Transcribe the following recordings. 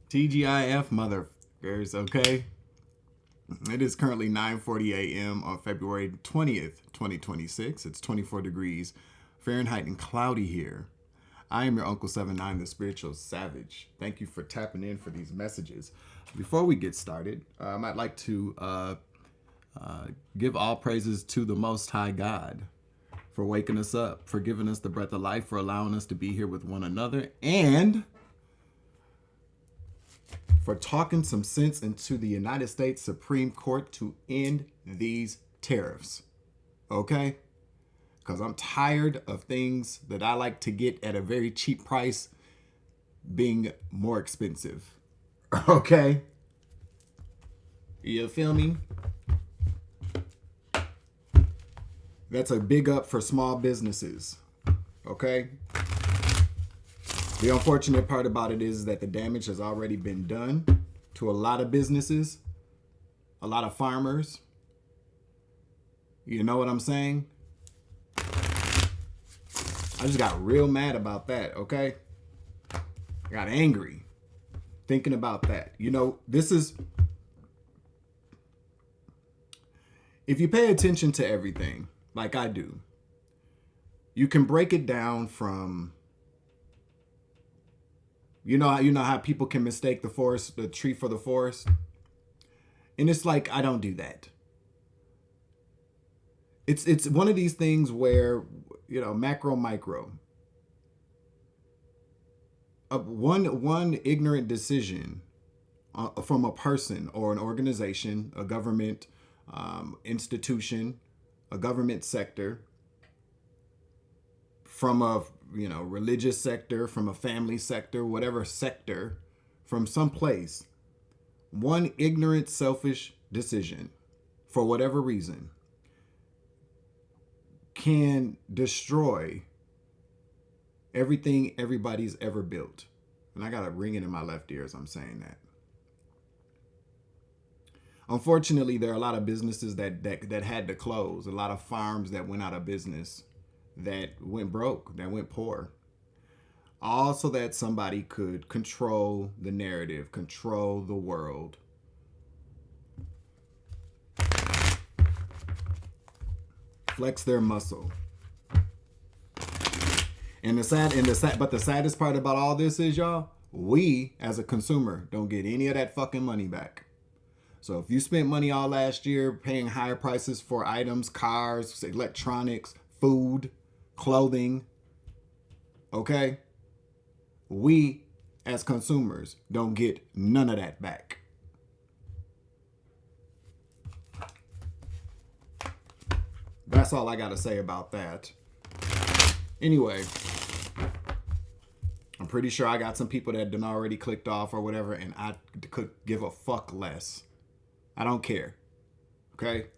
TGIF motherfuckers, okay? It is currently 9:40 a.m. on February 20th, 2026. It's 24 degrees Fahrenheit and cloudy here. I am your Uncle 79, the spiritual savage. Thank you for tapping in for these messages. Before we get started, I'd like to give all praises to the Most High God for waking us up, for giving us the breath of life, for allowing us to be here with one another, and for talking some sense into the United States Supreme Court to end these tariffs. Okay? Because I'm tired of things that I like to get at a very cheap price being more expensive. Okay? You feel me? That's a big up for small businesses. Okay? The unfortunate part about it is that the damage has already been done to a lot of businesses, a lot of farmers. You know what I'm saying? I just got real mad about that, okay? I got angry thinking about that. You know, this is... If you pay attention to everything, like I do, you can break it down from... You know how people can mistake the tree for the forest? And it's like, I don't do that. It's one of these things where, you know, macro, micro. One ignorant decision from a person or an organization, a government institution, a government sector, from a religious sector, from a family sector, whatever sector, from some place, one ignorant, selfish decision, for whatever reason, can destroy everything everybody's ever built. And I got a ringing in my left ear as I'm saying that. Unfortunately, there are a lot of businesses that had to close, a lot of farms that went out of business, that went broke, that went poor. All so that somebody could control the narrative, control the world. Flex their muscle. But the saddest part about all this is, y'all, we as a consumer don't get any of that fucking money back. So if you spent money all last year paying higher prices for items, cars, electronics, food, clothing, okay? We, as consumers, don't get none of that back. That's all I got to say about that. Anyway, I'm pretty sure I got some people that done already clicked off or whatever, and I could give a fuck less. I don't care. Okay?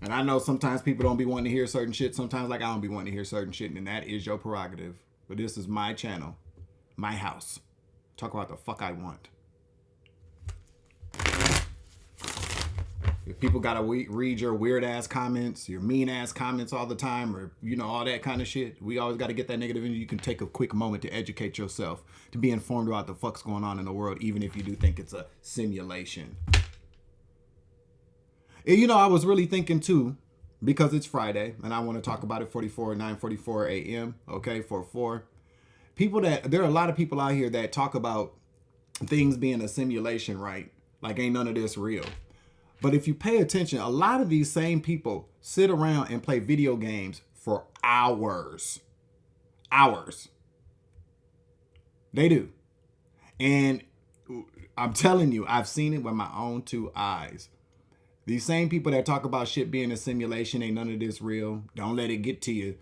And I know sometimes people don't be wanting to hear certain shit. Sometimes like I don't be wanting to hear certain shit. And that is your prerogative. But this is my channel. My house. Talk about the fuck I want. If people gotta read your weird ass comments, your mean ass comments all the time, or you know, all that kind of shit, we always gotta get that negative energy. You can take a quick moment to educate yourself, to be informed about the fuck's going on in the world, even if you do think it's a simulation. And, you know, I was really thinking too, because it's Friday, and I want to talk about it 9:44 a.m. Okay, 4-4. There are a lot of people out here that talk about things being a simulation, right? Like ain't none of this real. But if you pay attention, a lot of these same people sit around and play video games for hours. Hours. They do. And I'm telling you, I've seen it with my own two eyes. These same people that talk about shit being a simulation, ain't none of this real, don't let it get to you,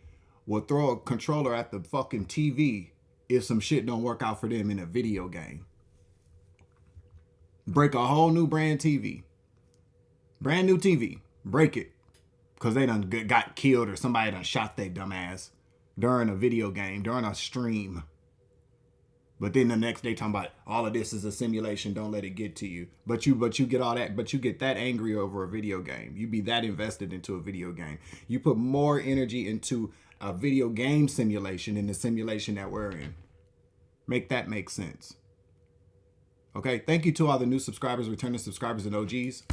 will throw a controller at the fucking TV if some shit don't work out for them in a video game. Break a whole new brand TV. Brand new TV. Break it. Because they done got killed or somebody done shot their dumb ass during a video game, during a stream. But then the next day talking about all of this is a simulation, don't let it get to you. But you get all that, but you get that angry over a video game. You be that invested into a video game. You put more energy into a video game simulation than the simulation that we're in. Make that make sense. Okay, thank you to all the new subscribers, returning subscribers, and OGs.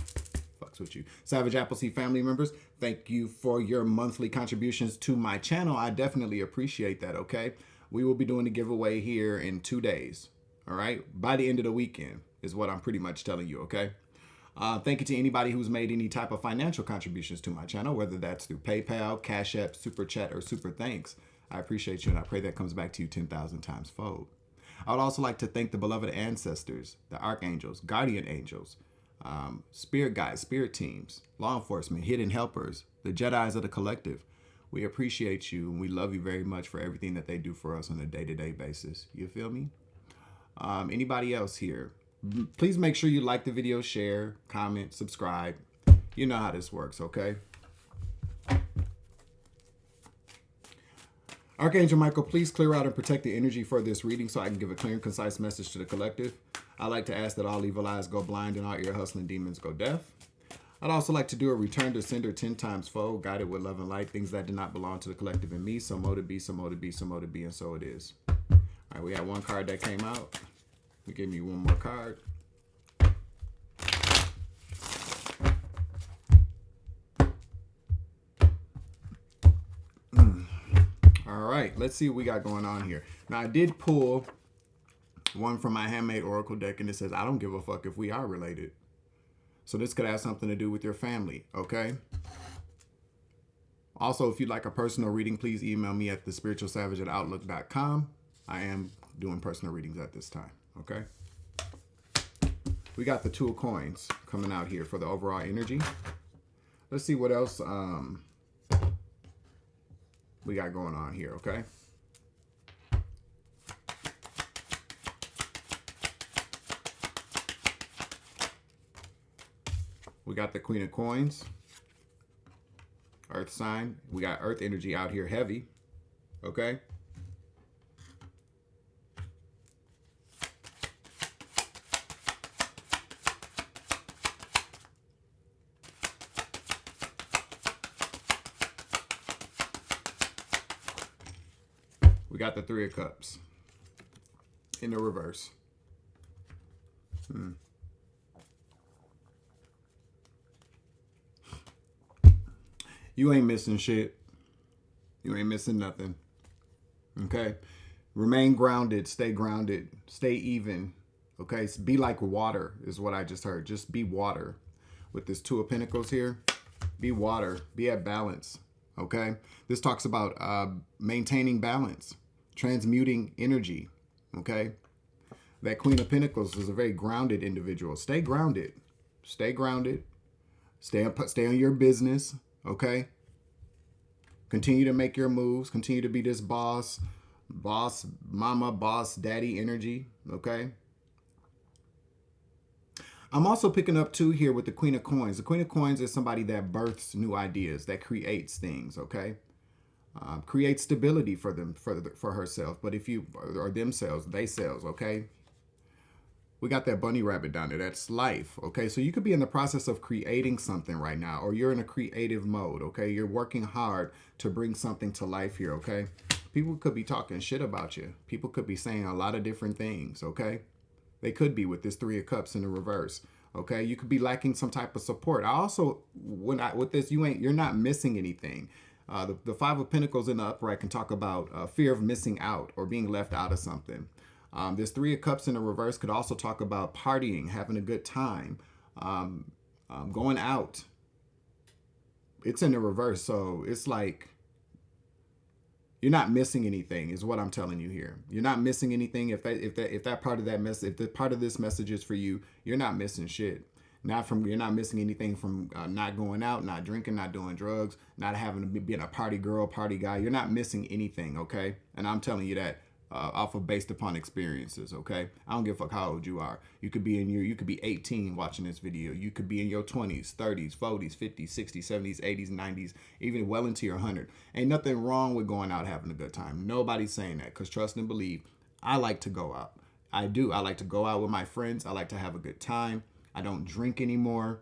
Fucks with you. Savage Appleseed family members, thank you for your monthly contributions to my channel. I definitely appreciate that, okay? We will be doing a giveaway here in 2 days, all right? By the end of the weekend is what I'm pretty much telling you, okay? Thank you to anybody who's made any type of financial contributions to my channel, whether that's through PayPal, Cash App, Super Chat, or Super Thanks. I appreciate you, and I pray that comes back to you 10,000 times fold. I would also like to thank the beloved ancestors, the archangels, guardian angels, spirit guides, spirit teams, law enforcement, hidden helpers, the Jedis of the collective. We appreciate you, and we love you very much for everything that they do for us on a day-to-day basis. You feel me? Anybody else here? Please make sure you like the video, share, comment, subscribe. You know how this works, okay? Archangel Michael, please clear out and protect the energy for this reading so I can give a clear and concise message to the collective. I'd like to ask that all evil eyes go blind and all ear hustling demons go deaf. I'd also like to do a return to sender 10 times fold, guided with love and light, things that did not belong to the collective and me. So mote it be, so mote it be, so mote it be, and so it is. All right, we had one card that came out. We give me one more card. All right, let's see what we got going on here. Now, I did pull one from my handmade oracle deck, and it says, I don't give a fuck if we are related. So this could have something to do with your family, okay? Also, if you'd like a personal reading, please email me at thespiritualsavage@outlook.com. I am doing personal readings at this time, okay? We got the 2 of coins coming out here for the overall energy. Let's see what else we got going on here, okay? We got the Queen of Coins, Earth sign. We got Earth energy out here heavy, okay? We got the 3 of Cups in the reverse. You ain't missing shit. You ain't missing nothing. Okay? Remain grounded. Stay grounded. Stay even. Okay? So be like water is what I just heard. Just be water. With this 2 of Pentacles here, be water. Be at balance. Okay? This talks about maintaining balance. Transmuting energy. Okay? That Queen of Pentacles is a very grounded individual. Stay grounded. Stay grounded. Stay on your business. Okay? Continue to make your moves. Continue to be this boss, mama, boss, daddy energy. Okay? I'm also picking up too here with the Queen of Coins. The Queen of Coins is somebody that births new ideas, that creates things. Okay? Creates stability for them, for herself. But if you, or themselves, they selves. Okay? We got that bunny rabbit down there. That's life, okay? So you could be in the process of creating something right now, or you're in a creative mode, okay? You're working hard to bring something to life here, okay? People could be talking shit about you. People could be saying a lot of different things, okay? They could be with this 3 of Cups in the reverse, okay? You could be lacking some type of support. I also, with this, you're not missing anything. The 5 of Pentacles in the upright can talk about fear of missing out or being left out of something. This 3 of Cups in the reverse could also talk about partying, having a good time, going out. It's in the reverse, so it's like you're not missing anything, is what I'm telling you here. You're not missing anything. If that part of that message, if the part of this message is for you, you're not missing shit. You're not missing anything from not going out, not drinking, not doing drugs, not having to being a party girl, party guy. You're not missing anything, okay? And I'm telling you that. Based upon experiences, okay? I don't give a fuck how old you are. You could be you could be 18 watching this video. You could be in your 20s, 30s, 40s, 50s, 60s, 70s, 80s, 90s, even well into your 100. Ain't nothing wrong with going out having a good time. Nobody's saying that, because trust and believe, I like to go out. I do. I like to go out with my friends. I like to have a good time. I don't drink anymore.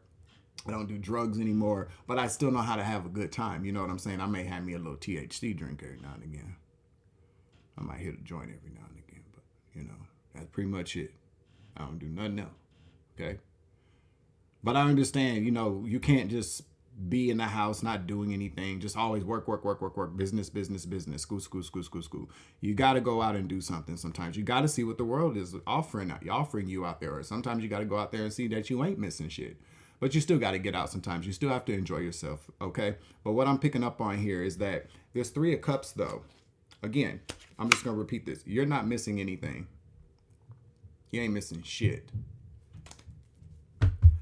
I don't do drugs anymore, but I still know how to have a good time. You know what I'm saying? I may have me a little THC drink every now and again. I might hit a joint every now and again, but, you know, that's pretty much it. I don't do nothing else. Okay. But I understand, you can't just be in the house not doing anything, just always work, work, work, work, work, business, business, business, school, school, school, school, school. You got to go out and do something sometimes. You got to see what the world is offering you out there. Or sometimes you got to go out there and see that you ain't missing shit. But you still got to get out sometimes. You still have to enjoy yourself, okay? But what I'm picking up on here is that there's 3 of Cups, though. Again, I'm just going to repeat this. You're not missing anything. You ain't missing shit.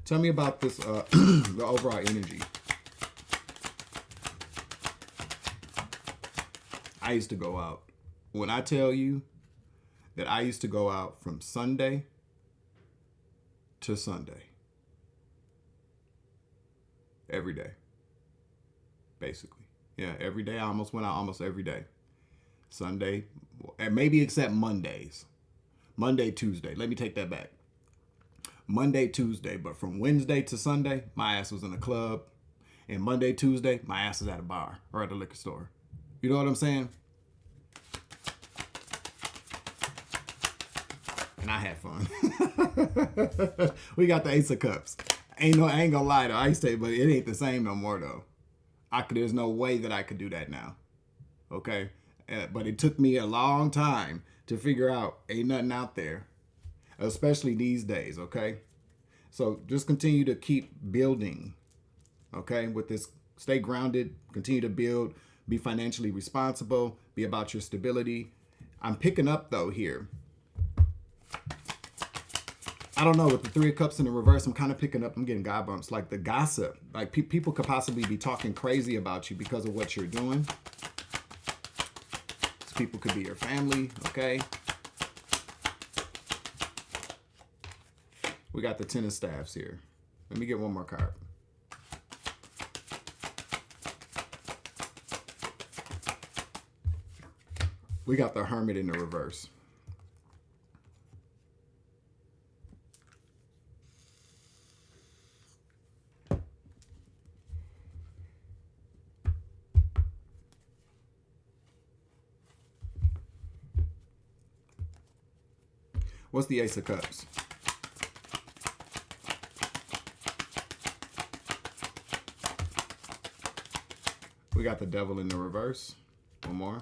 Tell me about this, the overall energy. I used to go out. When I tell you that I used to go out from Sunday to Sunday. Every day. Basically. Yeah, every day. I almost went out almost every day. Sunday, and maybe except Mondays. Monday, Tuesday. Let me take that back. Monday, Tuesday. But from Wednesday to Sunday, my ass was in a club. And Monday, Tuesday, my ass was at a bar or at a liquor store. You know what I'm saying? And I had fun. We got the Ace of Cups. I ain't gonna lie though. I used to, but it ain't the same no more though. There's no way that I could do that now. Okay? But it took me a long time to figure out ain't nothing out there. Especially these days, okay? So just continue to keep building. Okay? With this, stay grounded, continue to build. Be financially responsible. Be about your stability. I'm picking up, though, here. I don't know. With the 3 of Cups in the reverse, I'm kind of picking up. I'm getting God bumps. Like the gossip. Like people could possibly be talking crazy about you because of what you're doing. These people could be your family, okay? We got the 10 of Staffs here. Let me get one more card. We got the Hermit in the reverse. What's the Ace of Cups? We got the Devil in the reverse. One more.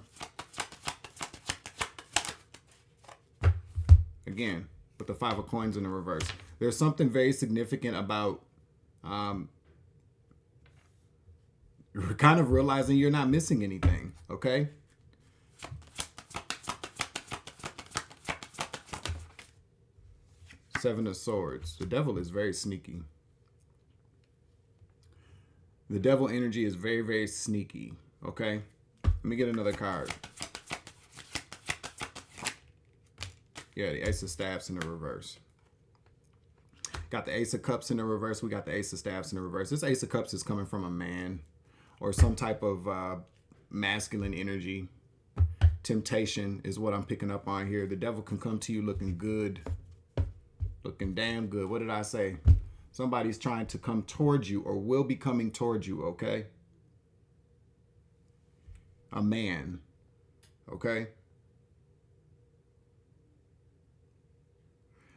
Again, with the 5 of Coins in the reverse. There's something very significant about kind of realizing you're not missing anything, okay? Seven of Swords. The Devil is very sneaky. The Devil energy is very, very sneaky, okay? Let me get another card. Yeah, the Ace of Staffs in the reverse. Got the Ace of Cups in the reverse. We got the Ace of Staffs in the reverse. This Ace of Cups is coming from a man or some type of masculine energy. Temptation is what I'm picking up on here. The Devil can come to you looking good. Looking damn good. What did I say? Somebody's trying to come towards you or will be coming towards you, okay? A man, okay?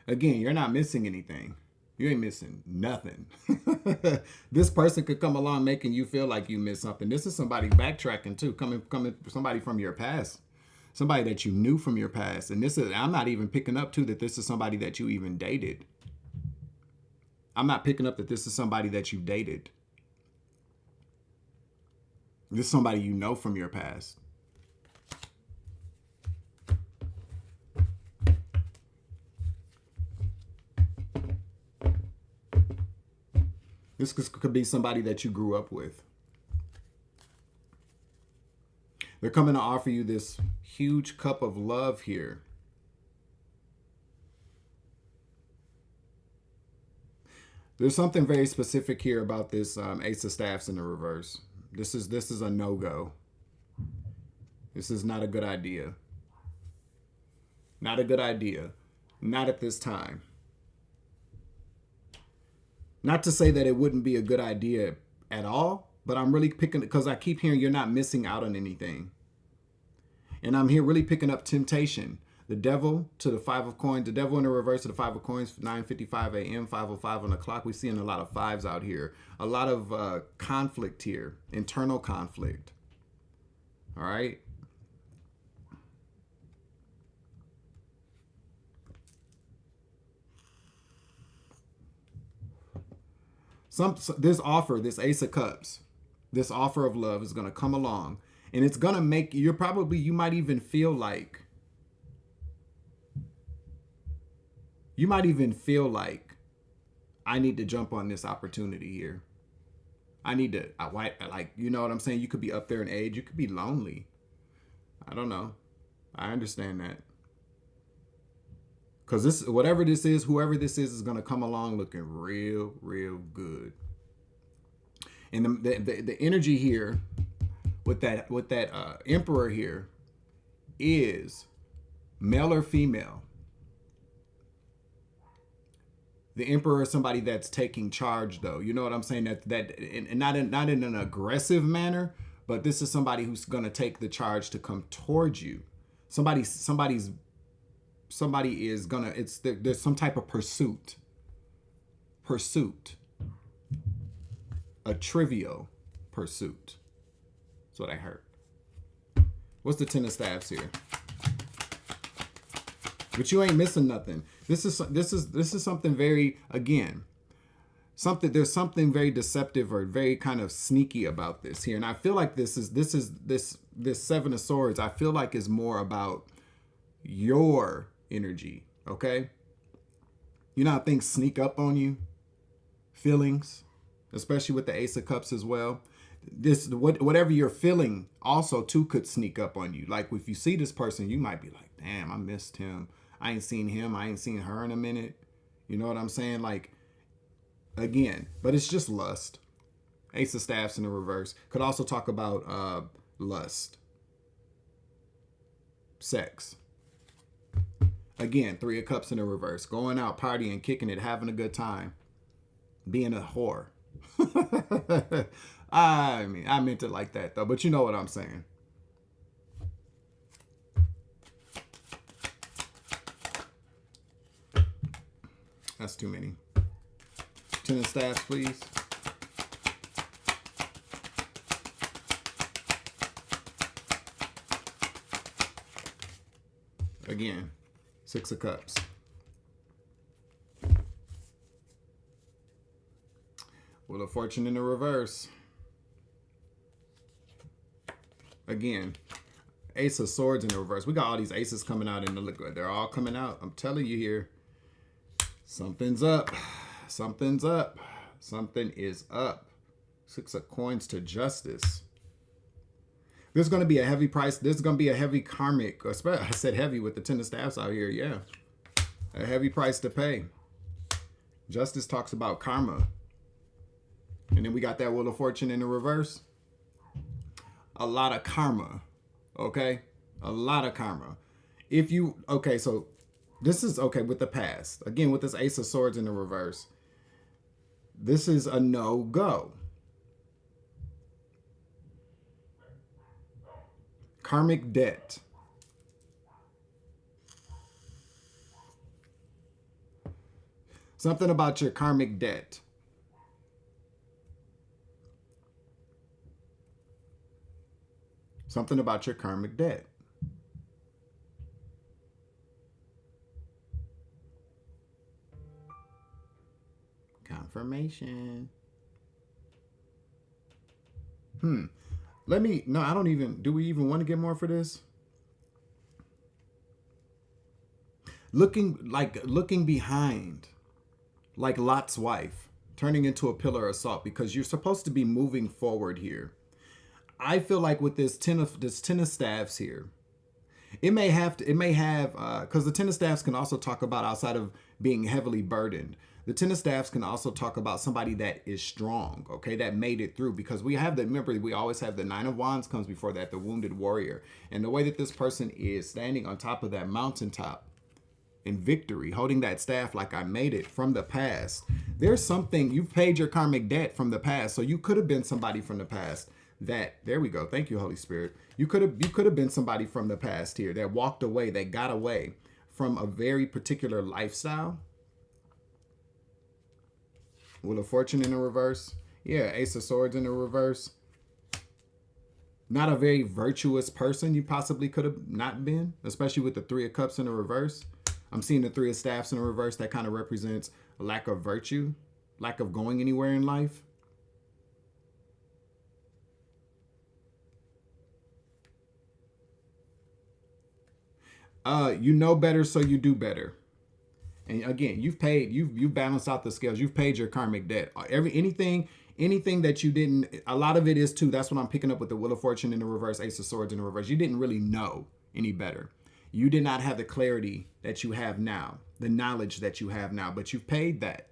Again, you're not missing anything. You ain't missing nothing. This person could come along making you feel like you missed something. This is somebody backtracking too, coming somebody from your past. Somebody that you knew from your past. And I'm not even picking up too that this is somebody that you even dated. I'm not picking up that this is somebody that you dated. This is somebody you know from your past. This could be somebody that you grew up with. They're coming to offer you this huge cup of love here. There's something very specific here about this Ace of Staffs in the reverse. This is a no-go. This is not a good idea. Not a good idea. Not at this time. Not to say that it wouldn't be a good idea at all, but I'm really picking, because I keep hearing you're not missing out on anything. And I'm here really picking up temptation. The devil to the 5 of coins. The devil in the reverse to the 5 of coins. 9:55 a.m. 5:05 on the clock. We're seeing a lot of fives out here. A lot of conflict here. Internal conflict. All right. This offer, this Ace of Cups, this offer of love is going to come along, and it's going to make you might even feel like I need to jump on this opportunity here. I need to, like, you know what I'm saying? You could be up there in age. You could be lonely. I don't know. I understand that. Because whoever this is going to come along looking real, real good. And the energy here with that emperor here is male or female. The emperor is somebody that's taking charge, though. You know what I'm saying? And not in an aggressive manner, but this is somebody who's going to take the charge to come towards you. Somebody is gonna, there's some type of pursuit, a trivial pursuit. That's what I heard. What's the 10 of staffs here? But you ain't missing nothing. This is something very, again, there's something very deceptive or very kind of sneaky about this here. And I feel like this 7 of swords, I feel like is more about your energy, okay? You know how things sneak up on you? Feelings, especially with the Ace of Cups as well. Whatever you're feeling also too could sneak up on you. Like if you see this person, you might be like, damn, I missed him. I ain't seen him. I ain't seen her in a minute. You know what I'm saying? Like, again, but it's just lust. Ace of Staffs in the reverse. Could also talk about lust. Sex. Again, 3 of Cups in the reverse. Going out, partying, kicking it, having a good time. Being a whore. I mean, I meant it like that, though. But you know what I'm saying. That's too many. 10 of staffs, please. Again, 6 of Cups. Wheel of Fortune in the reverse. Again, Ace of Swords in the reverse. We got all these aces coming out in the liquid. They're all coming out. I'm telling you here. Something's up. Something's up. Something is up. 6 of Coins to Justice. There's going to be a heavy price. There's going to be a heavy karmic. I said heavy with the 10 of staffs out here. Yeah. A heavy price to pay. Justice talks about karma. And then we got that Wheel of Fortune in the reverse. A lot of karma. Okay? A lot of karma. Okay, so this is okay with the past. Again, with this Ace of Swords in the reverse. This is a no-go. Karmic debt. Something about your karmic debt. Something about your karmic debt. Confirmation. Do we even want to get more for this? Looking behind, like Lot's wife, turning into a pillar of salt, because you're supposed to be moving forward here. I feel like with this 10 of staffs here, it may have, because the 10 of staffs can also talk about, outside of being heavily burdened, the 10 of staffs can also talk about somebody that is strong, okay, that made it through, because we always have the 9 of Wands comes before that, the wounded warrior. And the way that this person is standing on top of that mountaintop in victory, holding that staff like I made it from the past. There's something, you've paid your karmic debt from the past, so you could have been somebody from the past that, there we go. Thank you, Holy Spirit. You could have been somebody from the past here that walked away, that got away from a very particular lifestyle. Wheel of Fortune in the reverse. Yeah, Ace of Swords in the reverse. Not a very virtuous person you possibly could have not been, especially with the Three of Cups in the reverse. I'm seeing the Three of Staffs in the reverse. That kind of represents a lack of virtue, lack of going anywhere in life. You know better, so you do better. And again, you've balanced out the scales. You've paid your karmic debt. Anything that you didn't, a lot of it is too. That's what I'm picking up with the Wheel of Fortune in the reverse, Ace of Swords in the reverse. You didn't really know any better. You did not have the clarity that you have now, the knowledge that you have now, but you've paid that.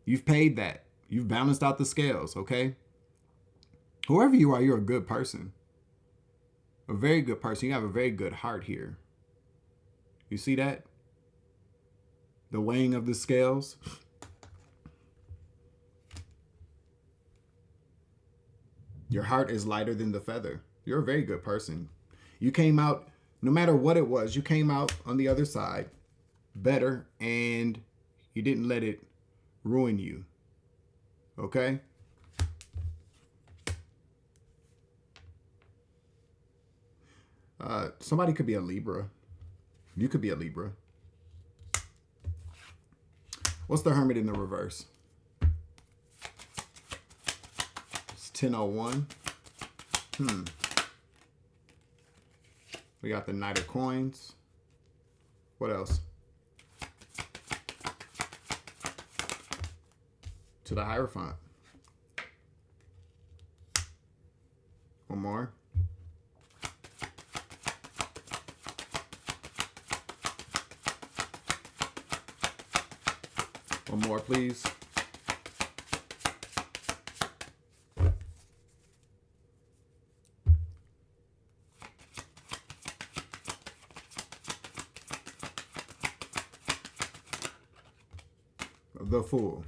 You've paid that. You've balanced out the scales, okay? Whoever you are, you're a good person. A very good person. You have a very good heart here. You see that? The weighing of the scales. Your heart is lighter than the feather. You're a very good person. You came out, no matter what it was, you came out on the other side better, and you didn't let it ruin you. Okay? Somebody could be a Libra. You could be a Libra. What's the Hermit in the reverse? It's 1001. We got the Knight of Coins. What else? To the Hierophant. One more. One more, please. The Fool.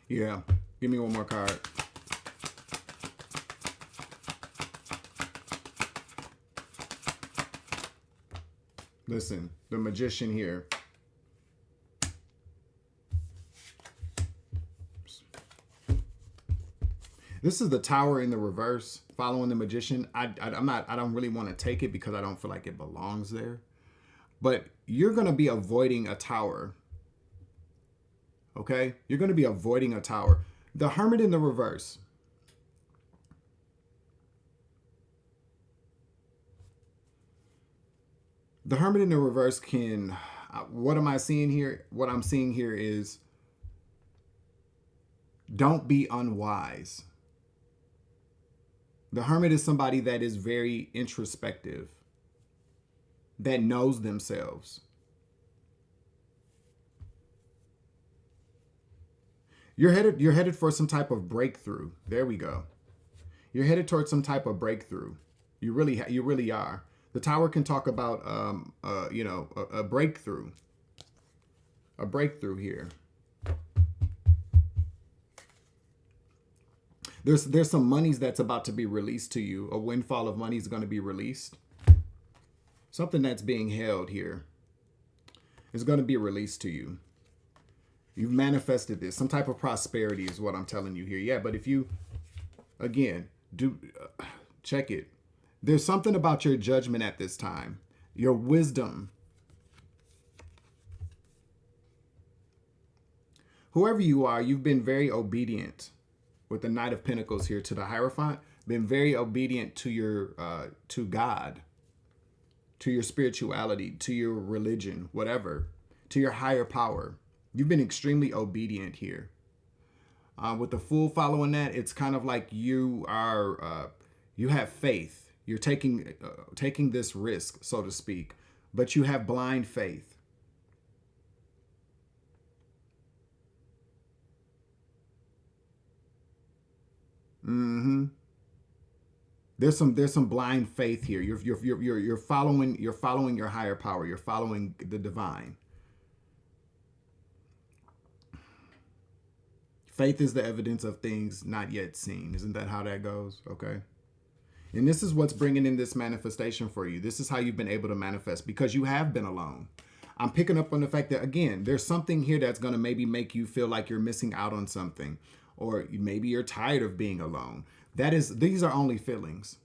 Yeah. Give me one more card. Listen, the Magician here. This is the Tower in the reverse, following the Magician. I don't really want to take it because I don't feel like it belongs there. But you're going to be avoiding a tower. Okay? You're going to be avoiding a tower. The Hermit in the reverse. The Hermit in the reverse can, what am I seeing here? What I'm seeing here is, don't be unwise. The Hermit is somebody that is very introspective, that knows themselves. You're headed for some type of breakthrough. There we go. You're headed towards some type of breakthrough. You really are. The Tower can talk about, a breakthrough. A breakthrough here. There's some monies that's about to be released to you. A windfall of money is going to be released. Something that's being held here is going to be released to you. You've manifested this. Some type of prosperity is what I'm telling you here. Yeah, but if you, again, check it. There's something about your judgment at this time. Your wisdom. Whoever you are, you've been very obedient with the Knight of Pentacles here to the Hierophant. Been very obedient to your, to God, to your spirituality, to your religion, whatever, to your higher power. You've been extremely obedient here. With the Fool following that, it's kind of like you are, you have faith. You're taking this risk, so to speak, but you have blind faith. There's some blind faith here. You're following your higher power. You're following the divine. Faith is the evidence of things not yet seen. Isn't that how that goes? Okay. And this is what's bringing in this manifestation for you. This is how you've been able to manifest, because you have been alone. I'm picking up on the fact that, again, there's something here that's going to maybe make you feel like you're missing out on something, or maybe you're tired of being alone. These are only feelings.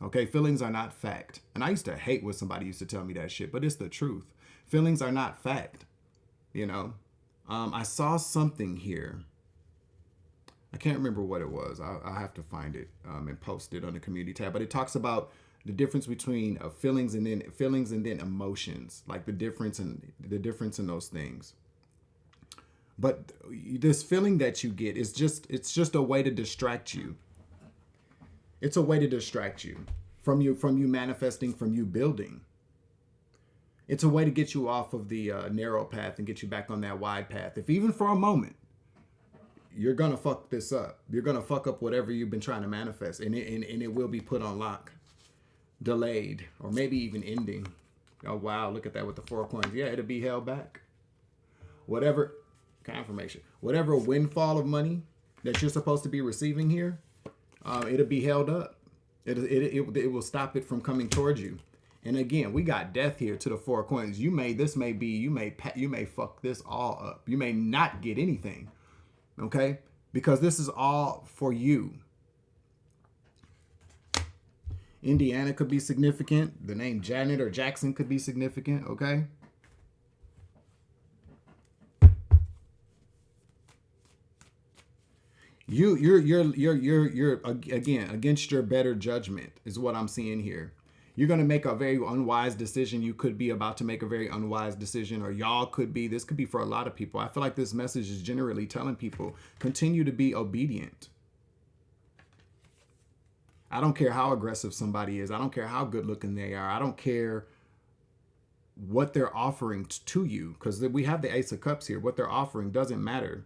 Okay. Feelings are not fact. And I used to hate when somebody used to tell me that shit, but it's the truth. Feelings are not fact. You know, I saw something here. I can't remember what it was. I'll have to find it and post it on the community tab. But it talks about the difference between feelings and then emotions, like the difference in those things. But this feeling that you get is just a way to distract you. It's a way to distract you from you manifesting, from you building. It's a way to get you off of the narrow path and get you back on that wide path. If even for a moment, you're going to fuck this up. You're going to fuck up whatever you've been trying to manifest. And it will be put on lock, delayed, or maybe even ending. Oh, wow. Look at that with the 4 coins. Yeah, it'll be held back. Whatever, confirmation, whatever windfall of money that you're supposed to be receiving here, it'll be held up. It will stop it from coming towards you. And again, we got death here to the 4 coins. You may fuck this all up. You may not get anything. Okay? Because this is all for you. Indiana could be significant. The name Janet or Jackson could be significant. Okay? You're again against your better judgment is what I'm seeing here. You're going to make a very unwise decision. You could be about to make a very unwise decision, or y'all could be. This could be for a lot of people. I feel like this message is generally telling people, continue to be obedient. I don't care how aggressive somebody is. I don't care how good looking they are. I don't care what they're offering to you, because we have the Ace of Cups here. What they're offering doesn't matter.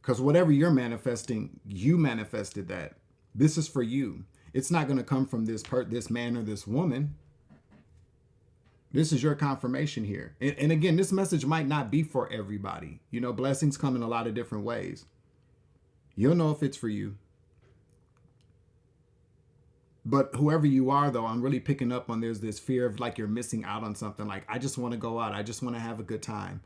Because whatever you're manifesting, you manifested that. This is for you. It's not going to come from this man or this woman. This is your confirmation here. And again, this message might not be for everybody. You know, blessings come in a lot of different ways. You'll know if it's for you. But whoever you are, though, I'm really picking up on there's this fear of like you're missing out on something. Like, I just want to go out. I just want to have a good time.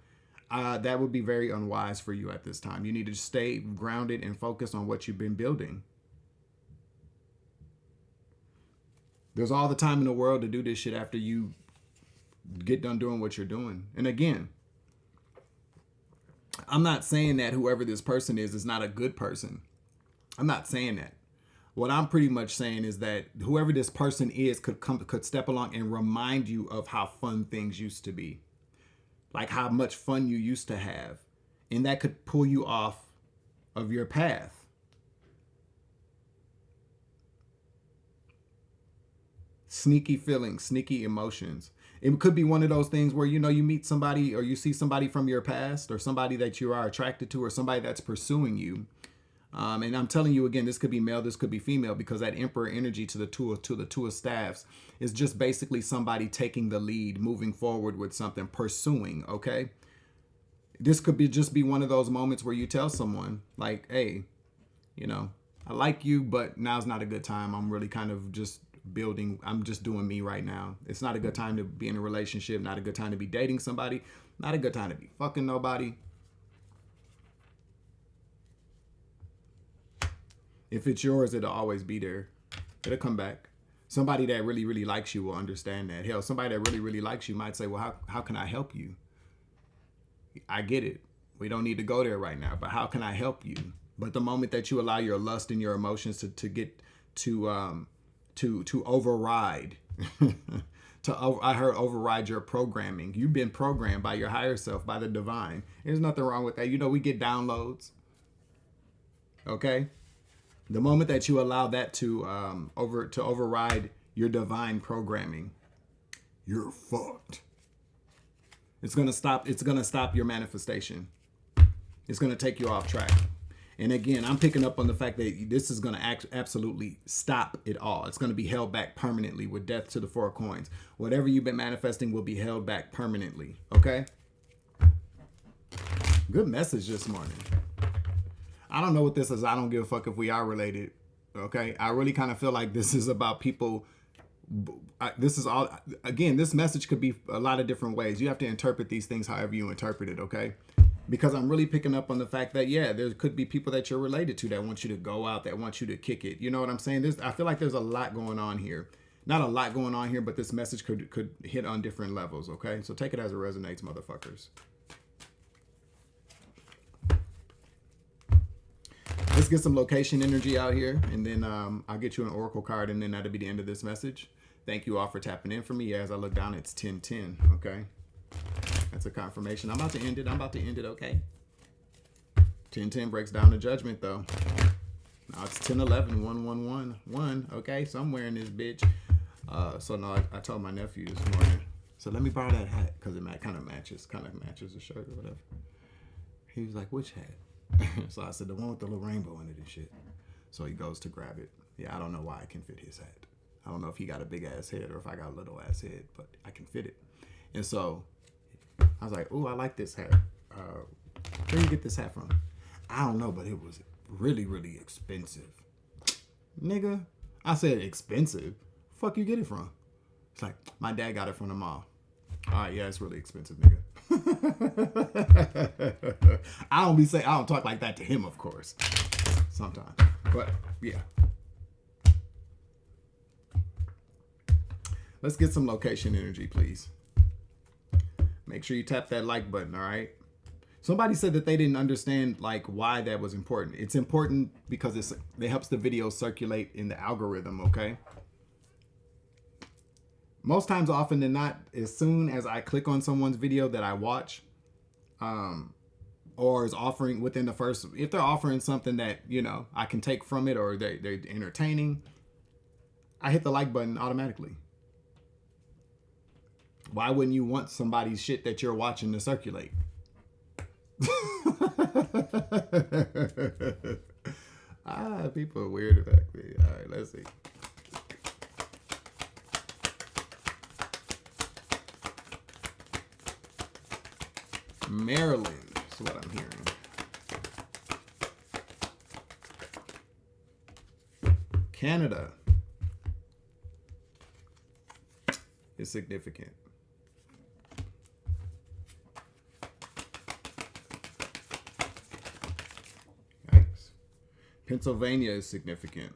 That would be very unwise for you at this time. You need to stay grounded and focused on what you've been building. There's all the time in the world to do this shit after you get done doing what you're doing. And again, I'm not saying that whoever this person is not a good person. I'm not saying that. What I'm pretty much saying is that whoever this person is could step along and remind you of how fun things used to be. Like how much fun you used to have. And that could pull you off of your path. Sneaky feelings, sneaky emotions. It could be one of those things where, you know, you meet somebody or you see somebody from your past or somebody that you are attracted to or somebody that's pursuing you. And I'm telling you again, this could be male, this could be female, because that emperor energy to the two of staffs is just basically somebody taking the lead, moving forward with something, pursuing. Okay. This could just be one of those moments where you tell someone like, hey, you know, I like you, but now's not a good time. I'm really kind of just building. I'm just doing me right now. It's not a good time to be in a relationship. Not a good time to be dating somebody. Not a good time to be fucking nobody. If it's yours, it'll always be there. It'll come back. Somebody that really, really likes you will understand that. Hell, somebody that really, really likes you might say, well, how can I help you? I get it. We don't need to go there right now, but how can I help you? But the moment that you allow your lust and your emotions to override, I heard override your programming. You've been programmed by your higher self, by the divine. There's nothing wrong with that. You know, we get downloads. Okay? The moment that you allow that to override your divine programming, you're fucked. It's gonna stop your manifestation. It's gonna take you off track. And again, I'm picking up on the fact that this is going to absolutely stop it all. It's going to be held back permanently with death to the 4 coins. Whatever you've been manifesting will be held back permanently. Okay? Good message this morning. I don't know what this is. I don't give a fuck if we are related. Okay? I really kind of feel like this is about people. This is all, again, this message could be a lot of different ways. You have to interpret these things however you interpret it. Okay? Because I'm really picking up on the fact that, yeah, there could be people that you're related to that want you to go out, that want you to kick it. You know what I'm saying? I feel like there's a lot going on here. Not a lot going on here, but this message could hit on different levels, okay? So take it as it resonates, motherfuckers. Let's get some location energy out here, and then I'll get you an oracle card, and then that'll be the end of this message. Thank you all for tapping in for me. Yeah, as I look down, it's 10:10, okay? That's a confirmation. I'm about to end it. Okay? 10:10 breaks down the judgment, though. Now it's 10:11, 1 okay? Somewhere in this bitch. So no, I told my nephew this morning. So let me borrow that hat, because it kind of matches the shirt or whatever. He was like, which hat? So I said, the one with the little rainbow in it and shit. So he goes to grab it. Yeah, I don't know why I can fit his hat. I don't know if he got a big ass head or if I got a little ass head, but I can fit it. And so I was like, ooh, I like this hat. Where you get this hat from? I don't know, but it was really, really expensive. Nigga, I said expensive. Fuck you get it from? It's like, my dad got it from the mall. All right, yeah, it's really expensive, nigga. I don't talk like that to him, of course. Sometimes. But yeah. Let's get some location energy, please. Make sure you tap that like button, all right? Somebody said that they didn't understand like why that was important. It's important because it helps the video circulate in the algorithm, okay? Most times, often than not, as soon as I click on someone's video that I watch, or is offering within the first, if they're offering something that, you know, I can take from it or they're entertaining, I hit the like button automatically. Why wouldn't you want somebody's shit that you're watching to circulate? People are weird about me. All right, let's see. Maryland is what I'm hearing. Canada is significant. Yikes. Pennsylvania is significant.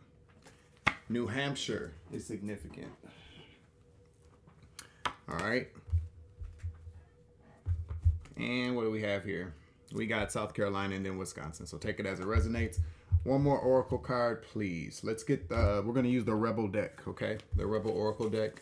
New Hampshire is significant. All right. And what do we have here? We got South Carolina and then Wisconsin. So take it as it resonates. One more oracle card, please. Let's get we're going to use the Rebel deck, okay? The Rebel Oracle deck.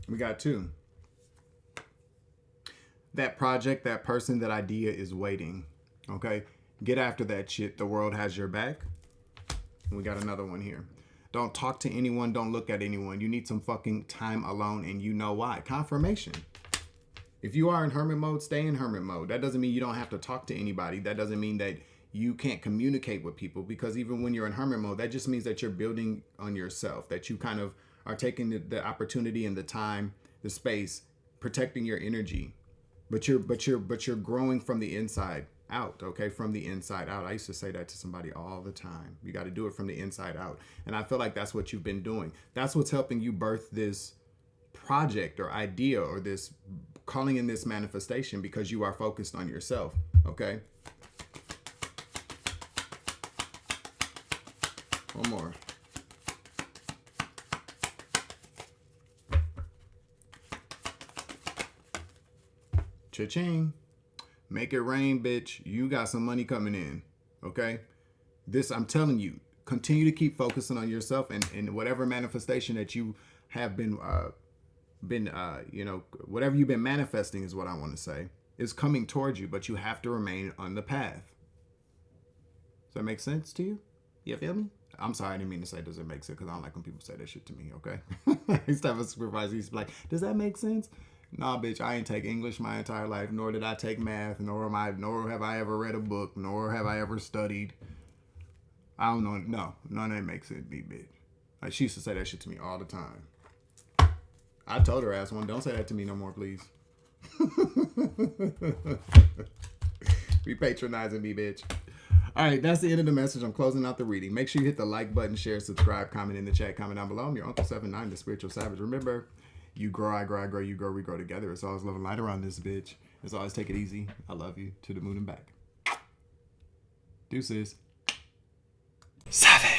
We got 2. That project, that person, that idea is waiting. Okay? Get after that shit. The world has your back. We got another one here. Don't talk to anyone. Don't look at anyone. You need some fucking time alone, and you know why. Confirmation. If you are in hermit mode, stay in hermit mode. That doesn't mean you don't have to talk to anybody. That doesn't mean that you can't communicate with people, because even when you're in hermit mode, that just means that you're building on yourself, that you kind of are taking the opportunity and the time, the space, protecting your energy, but you're growing from the inside out, okay? From the inside out. I used to say that to somebody all the time. You got to do it from the inside out. And I feel like that's what you've been doing. That's what's helping you birth this project or idea or this calling in this manifestation, because you are focused on yourself, okay? One more. Cha-ching. Make it rain, bitch. You got some money coming in. Okay? This, I'm telling you, continue to keep focusing on yourself and whatever manifestation that you have been whatever you've been manifesting is what I want to say, is coming towards you, but you have to remain on the path. Does that make sense to you? You feel me? I'm sorry, I didn't mean to say does it make sense, because I don't like when people say that shit to me, okay? I used to have a supervisor who used to be like, does that make sense? Nah, bitch, I ain't take English my entire life, nor did I take math, nor have I ever read a book, nor have I ever studied. I don't know. No, none of that makes sense to me, bitch. Like, she used to say that shit to me all the time. I told her ass one, don't say that to me no more, please. Be patronizing me, bitch. All right, that's the end of the message. I'm closing out the reading. Make sure you hit the like button, share, subscribe, comment in the chat, comment down below. I'm your Uncle 79, the Spiritual Savage. Remember, you grow, I grow, I grow, you grow, we grow together. It's always love and light around this bitch. It's always take it easy. I love you. To the moon and back. Deuces. Savage.